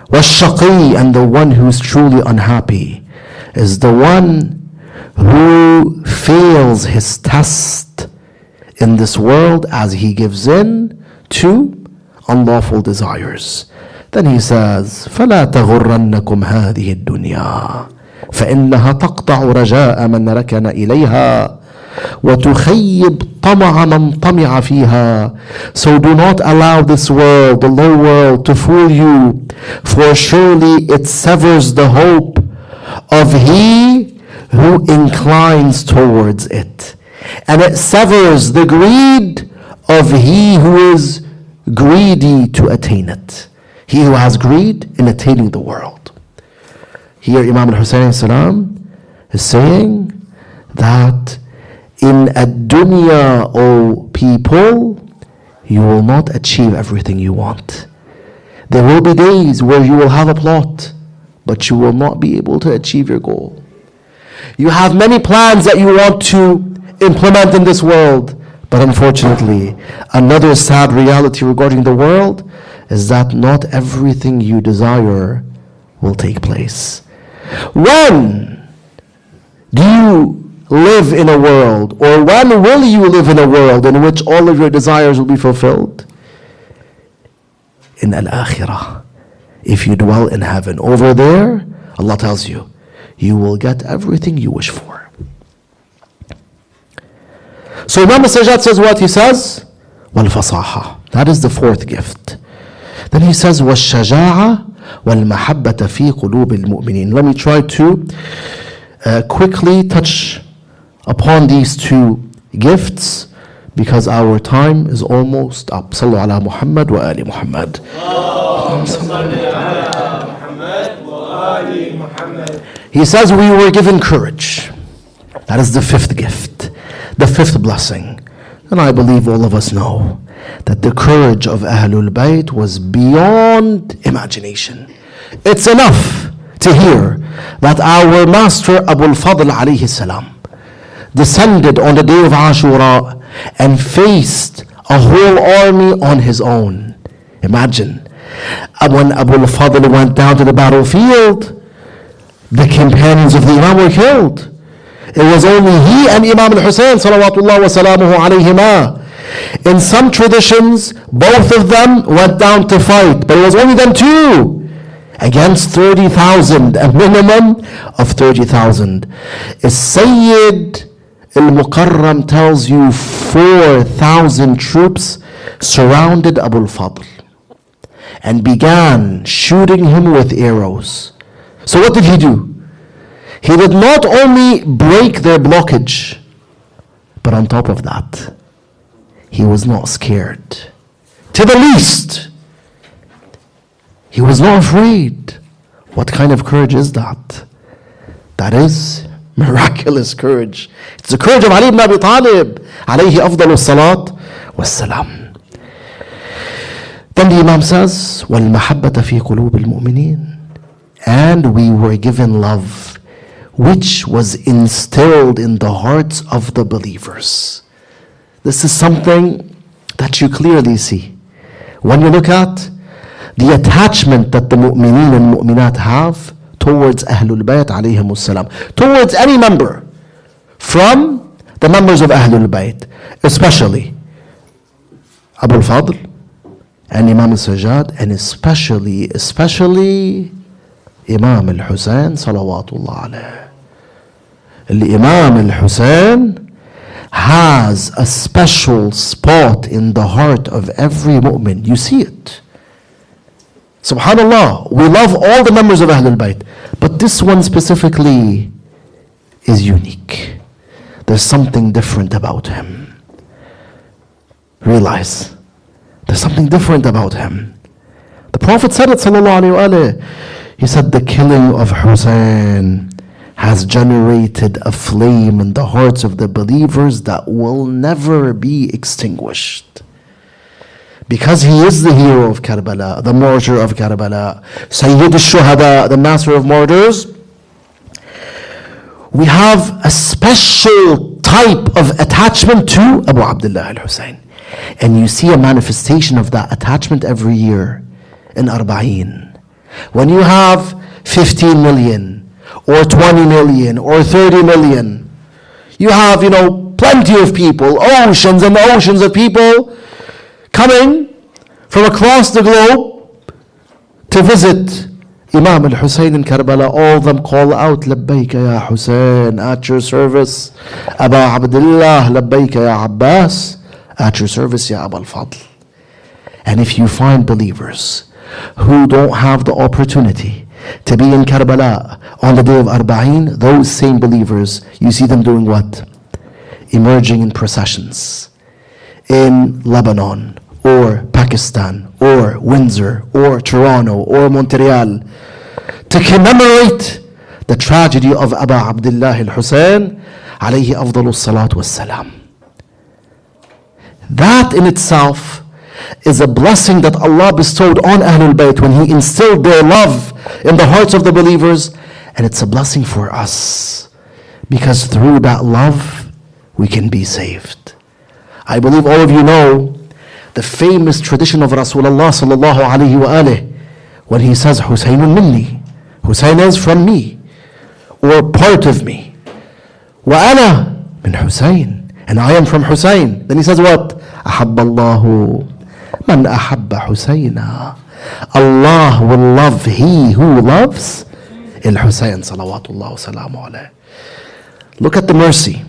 وَالشَّقِي, and the one who is truly unhappy is the one who fails his test in this world as he gives in to unlawful desires. Then he says, فَلَا تَغُرَّنَّكُمْ هَذِهِ الدُّنْيَا فَإِنَّهَا تَقْطَعُ رَجَاءَ مَنْ رَكَنَ إِلَيْهَا وَتُخَيِّبْ طَمَعَ مَنْ طَمِعَ فِيهَا. So do not allow this world, the low world, to fool you, for surely it severs the hope of he who inclines towards it, and it severs the greed of he who is greedy to attain it. He who has greed in attaining the world. Here Imam al-Hussein is saying that in ad-dunya, O people, you will not achieve everything you want. There will be days where you will have a plot, but you will not be able to achieve your goal. You have many plans that you want to implement in this world, but unfortunately, another sad reality regarding the world is that not everything you desire will take place. When do you live in a world, or when will you live in a world in which all of your desires will be fulfilled? In al-akhirah. If you dwell in heaven, over there, Allah tells you, you will get everything you wish for. So Imam al-Sajjad says what? He says, وَالْفَصَاحَةِ. That is the fourth gift. Then he says, وَالشَّجَاعَةِ وَالْمَحَبَّةَ فِي قُلُوبِ الْمُؤْمِنِينَ. Let me try to quickly touch upon these two gifts because our time is almost up. Sallu ala Muhammad wa ali Muhammad. He says we were given courage. That is the fifth gift, the fifth blessing. And I believe all of us know that the courage of Ahlul Bayt was beyond imagination. It's enough to hear that our master Abu al-Fadl alayhi salam descended on the day of Ashura and faced a whole army on his own. Imagine, when Abu al-Fadl went down to the battlefield, the companions of the Imam were killed. It was only he and Imam al-Hussein salawatullah wa salamuhu alayhima. In some traditions, both of them went down to fight, but it was only them two against 30,000, a minimum of 30,000. Sayyid al-Mukarram tells you 4,000 troops surrounded Abu al-Fadl and began shooting him with arrows. So what did he do? He did not only break their blockage, but on top of that, he was not scared. To the least, he was not afraid. What kind of courage is that? That is miraculous courage. It's the courage of Ali ibn Abi Talib, alayhi afdalu salat wassalam. Then the Imam says, وَالْمَحَبَّةَ فِي قُلُوبِ الْمُؤْمِنِينَ. And we were given love, which was instilled in the hearts of the believers. This is something that you clearly see. When you look at the attachment that the mu'mineen and mu'minat have towards Ahlul Bayt alayhimus salam, towards any member from the members of Ahlul Bayt, especially Abu al-Fadl and Imam al-Sajjad, and especially Imam al-Husayn salawatullah alayh. Imam al-Husayn has a special spot in the heart of every mu'min. You see it. Subhanallah, we love all the members of Ahlul Bayt, but this one specifically is unique. There's something different about him. Realize, there's something different about him. The Prophet said it, sallallahu alayhi wa alayhi. He said, the killing of Hussein has generated a flame in the hearts of the believers that will never be extinguished. Because he is the hero of Karbala, the martyr of Karbala, Sayyid al-Shuhada, the master of martyrs, we have a special type of attachment to Abu Abdullah al-Husayn. And you see a manifestation of that attachment every year in Arba'een. When you have 15 million, or 20 million, or 30 million, you have, plenty of people, oceans and oceans of people coming from across the globe to visit Imam al-Husayn in Karbala. All of them call out, Labbayka ya Husayn, at your service. Aba Abdullah, Labbayka ya Abbas, at your service ya Abu al-Fadl. And if you find believers who don't have the opportunity to be in Karbala on the day of Arba'een, those same believers, you see them doing what? Emerging in processions in Lebanon, or Pakistan, or Windsor, or Toronto, or Montreal, to commemorate the tragedy of Abu Abdullah al-Husayn, alayhi afdalu salatu wassalam. That in itself is a blessing that Allah bestowed on Ahlul Bayt when He instilled their love in the hearts of the believers. And it's a blessing for us, because through that love we can be saved. I believe all of you know the famous tradition of Rasulullah sallallahu alayhi wa alayhi, when he says, Husaynun minni, Husayn is from me, or part of me. Wa ana min Husayn, and I am from Husayn. Then he says what? Ahabballahu man ahabba Husayna. Allah will love he who loves al-Husayn salawatullah wa salamu alayhi. Look at the mercy.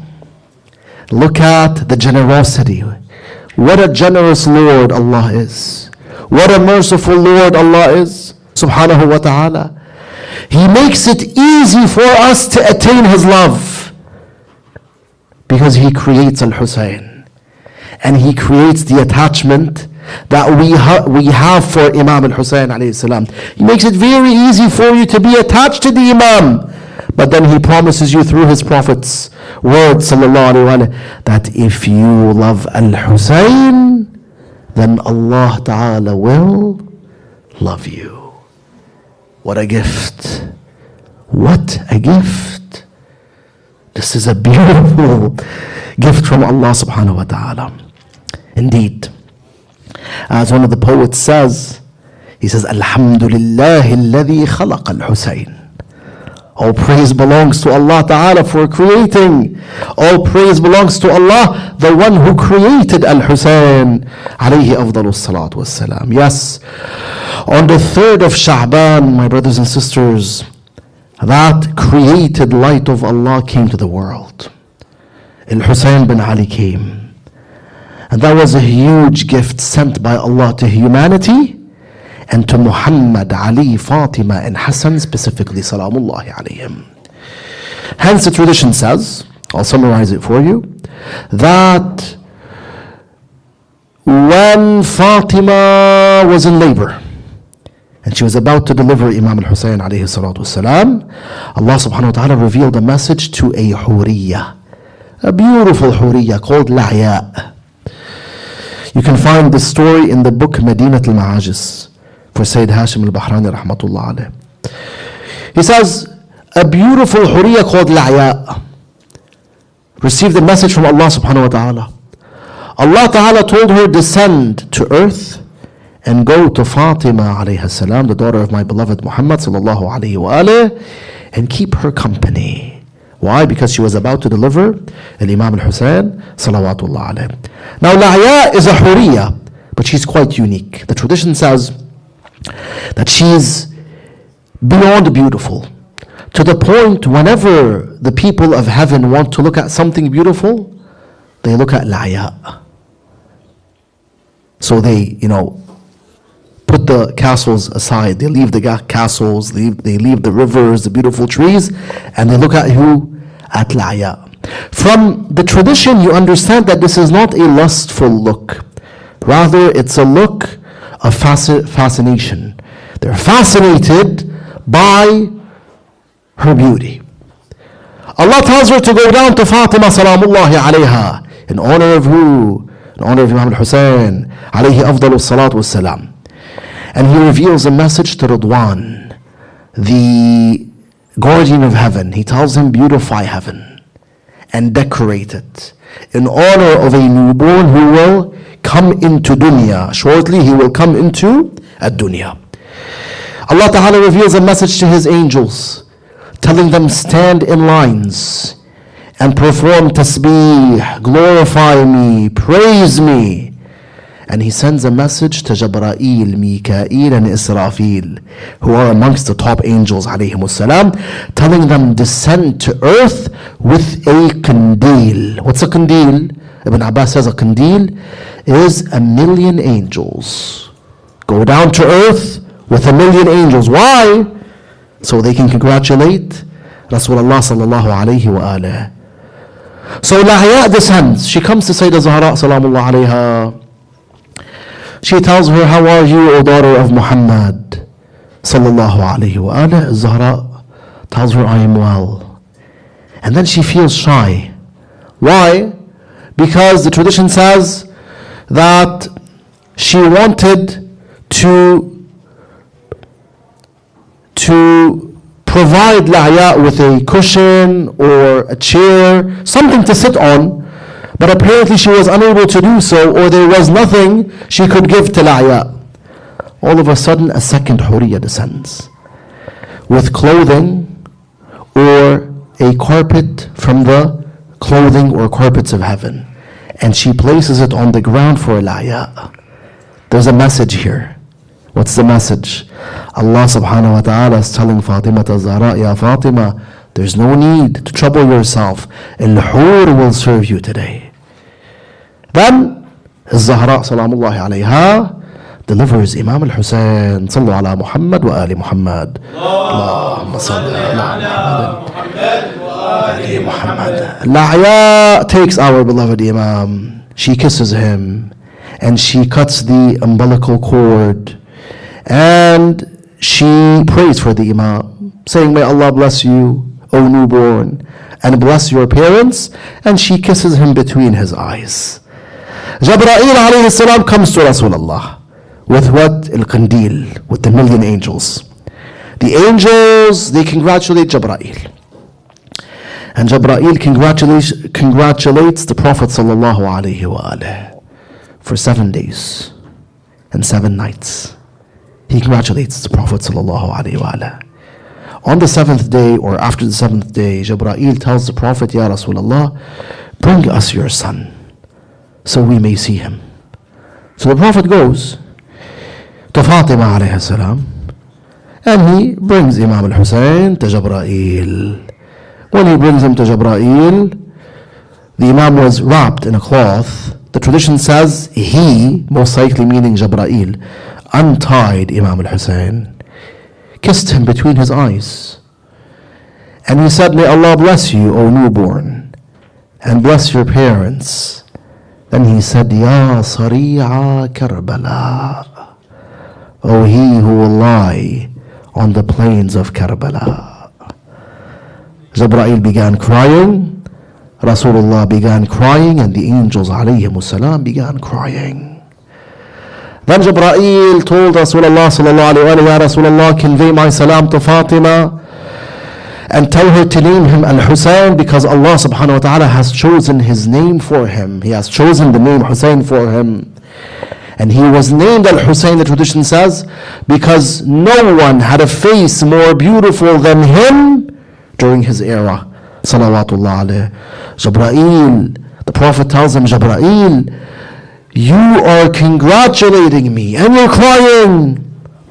Look at the generosity. What a generous Lord Allah is. What a merciful Lord Allah is, subhanahu wa ta'ala. He makes it easy for us to attain His love, because He creates al-Husayn, and He creates the attachment that we have for Imam al-Husayn alayhi salam. He makes it very easy for you to be attached to the Imam. But then He promises you through His Prophet's words, sallallahu alayhi wa sallam, that if you love al-Husayn, then Allah Ta'ala will love you. What a gift. What a gift. This is a beautiful gift from Allah subhanahu wa ta'ala. Indeed. As one of the poets says, he says, Alhamdulillahi alladhi khalaq al-Husayn. All praise belongs to Allah Ta'ala for creating. All praise belongs to Allah, the one who created Al-Husayn, alayhi afdalu salatu wassalam. Yes, on the 3rd of Sha'ban, my brothers and sisters, that created light of Allah came to the world. Al-Husayn bin Ali came. And that was a huge gift sent by Allah to humanity, and to Muhammad, Ali, Fatima, and Hassan specifically, salamullahi alayhim. Hence the tradition says, I'll summarize it for you, that when Fatima was in labor and she was about to deliver Imam al-Hussein alayhi salatu wasalam, Allah subhanahu wa ta'ala revealed a message to a huriyya, a beautiful huriyya called La'ya. You can find this story in the book Madinat al-Ma'ajis for Sayyid Hashim al-Bahrani rahmatullah alayh. He says, a beautiful huriyya called La'ya received a message from Allah subhanahu wa ta'ala. Allah ta'ala told her, descend to earth and go to Fatima alayha salam, the daughter of my beloved Muhammad sallallahu alayhi wa alayh, and keep her company. Why? Because she was about to deliver Imam al-Hussein salawatullah alayh. Now La'ya is a huriyya, but she's quite unique. The tradition says that she's beyond beautiful, to the point whenever the people of heaven want to look at something beautiful, they look at La'ya. So they, put the castles aside. They leave the castles, they leave the rivers, the beautiful trees, and they look at who? At La'ya. From the tradition, you understand that this is not a lustful look. Rather, it's a look of fascination. They're fascinated by her beauty. Allah tells her to go down to Fatima salamullahi alayha, in honor of who? In honor of Imam al-Hussein alayhi afdalu salatu wassalam. And he reveals a message to Ridwan, the guardian of heaven. He tells him, beautify heaven and decorate it in honor of a newborn who will come into dunya. Shortly he will come into ad-dunya. Allah Ta'ala reveals a message to his angels, telling them, stand in lines and perform tasbih, glorify me, praise me. And he sends a message to Jabra'il, Mikail, and Israfil, who are amongst the top angels, alayhimus salam, telling them, descend to earth with a kandil. What's a kandil? Ibn Abbas says a kandil is 1,000,000 angels. Go down to earth with 1,000,000 angels. Why? So they can congratulate Rasulullah sallallahu alayhi wa alayhi. So La'ya descends. She comes to Sayyidah Zahra salamullah alayha. She tells her, how are you, O daughter of Muhammad sallallahu alayhi wa alayhi. Zahra tells her, I am well. And then she feels shy. Why? Because the tradition says that she wanted to provide La'ya with a cushion or a chair, something to sit on, but apparently she was unable to do so, or there was nothing she could give to La'ya. All of a sudden, a second huriyya descends with clothing or a carpet from the clothing or carpets of heaven, and she places it on the ground for La'ya. There's a message here. What's the message? Allah subhanahu wa ta'ala is telling Fatima Zahra, Ya Fatima, there's no need to trouble yourself. Al-Hur will serve you today. Then Zahra salamullahi alayha delivers Imam al-Hussein. Sallu ala Muhammad wa ali Muhammad. Allahumma salli ala Muhammad wa ali Muhammad. La'ya takes our beloved Imam. She kisses him and she cuts the umbilical cord. And she prays for the Imam, saying, may Allah bless you, O newborn, and bless your parents. And she kisses him between his eyes. Jabra'il alayhi salam comes to Rasulullah with what? Al-Qandil, with the 1,000,000 angels. The angels, they congratulate Jabra'il. And Jabra'il congratulates the Prophet sallallahu alayhi wa alayhi for 7 days and 7 nights. He congratulates the Prophet sallallahu alayhi wa alayhi. On the 7th day, or after the 7th day, Jabra'il tells the Prophet, Ya Rasulullah, bring us your son so we may see him. So the Prophet goes to Fatima alayhi salam, and he brings Imam al-Hussein to Jabra'il. When he brings him to Jabra'il, the Imam was wrapped in a cloth. The tradition says he, most likely meaning Jabra'il, untied Imam al-Hussein, kissed him between his eyes, And he said, may Allah bless you, O newborn, and bless your parents. Then he said, Ya Sari'a Karbala, O he who will lie on the plains of Karbala. Jibreel began crying, Rasulullah began crying, and the angels alayhimus salam began crying. Then Jibreel told Rasulullah sallallahu alayhi wa sallam, Ya Rasulullah, convey my salam to Fatima and tell her to name him Al-Husayn, because Allah subhanahu wa ta'ala has chosen his name for him. He has chosen the name Husayn for him. And he was named Al-Husayn, the tradition says, because no one had a face more beautiful than him during his era. Salawatullah alayhi. Jibreel, the Prophet tells him, Jibreel, you are congratulating me and you're crying.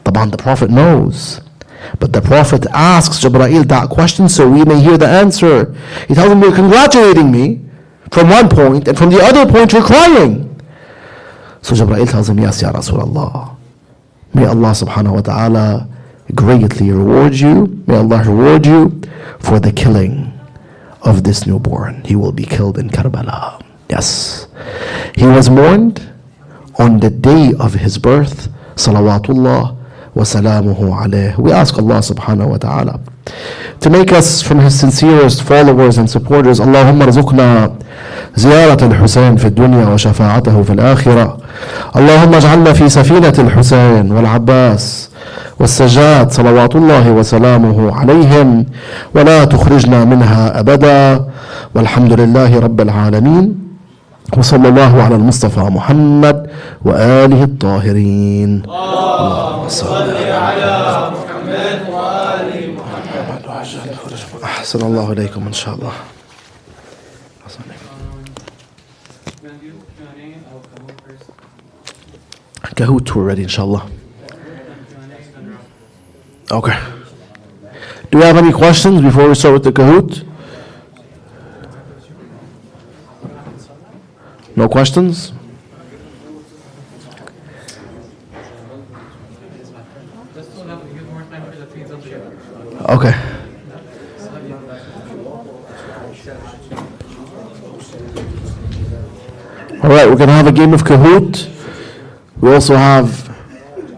The Prophet knows. But the Prophet asks Jibreel that question so we may hear the answer. He tells him, you're congratulating me from one point, and from the other point you're crying. So Jibreel tells him, yes, Ya Rasulullah. May Allah subhanahu wa ta'ala greatly reward you. May Allah reward you for the killing of this newborn. He will be killed in Karbala. Yes. He was mourned on the day of his birth. Salawatullah wa salamuhu alayh. We ask Allah subhanahu wa ta'ala to make us from his sincerest followers and supporters. Allahumma rzuqna زيارة الحسين في الدنيا وشفاعته في الآخرة. اللهم اجعلنا في سفينة الحسين والعباس والسجاد صلوات الله وسلامه عليهم ولا تخرجنا منها أبدا. والحمد لله رب العالمين وصلى الله على المصطفى محمد وآله الطاهرين. اللهم صل على محمد وآل محمد. أحسن الله إليكم إن شاء الله. Kahoot, we're ready, inshallah. Okay. Do we have any questions before we start with the Kahoot? No questions? Okay. All right, we're going to have a game of Kahoot. We also have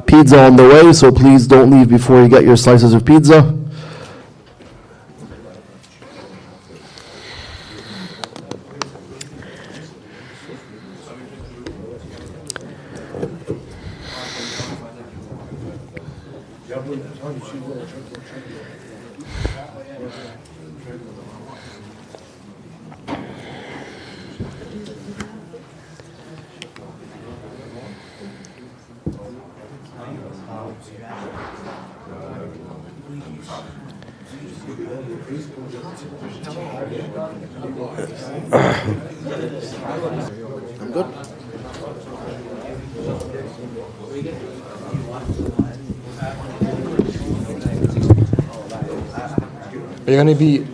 pizza on the way, so please don't leave before you get your slices of pizza. I'm good. Are you going to be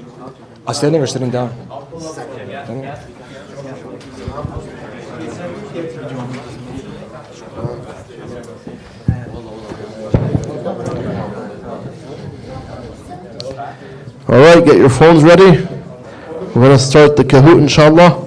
standing or sitting down? Standing? All right, get your phones ready. We're going to start the Kahoot, inshallah.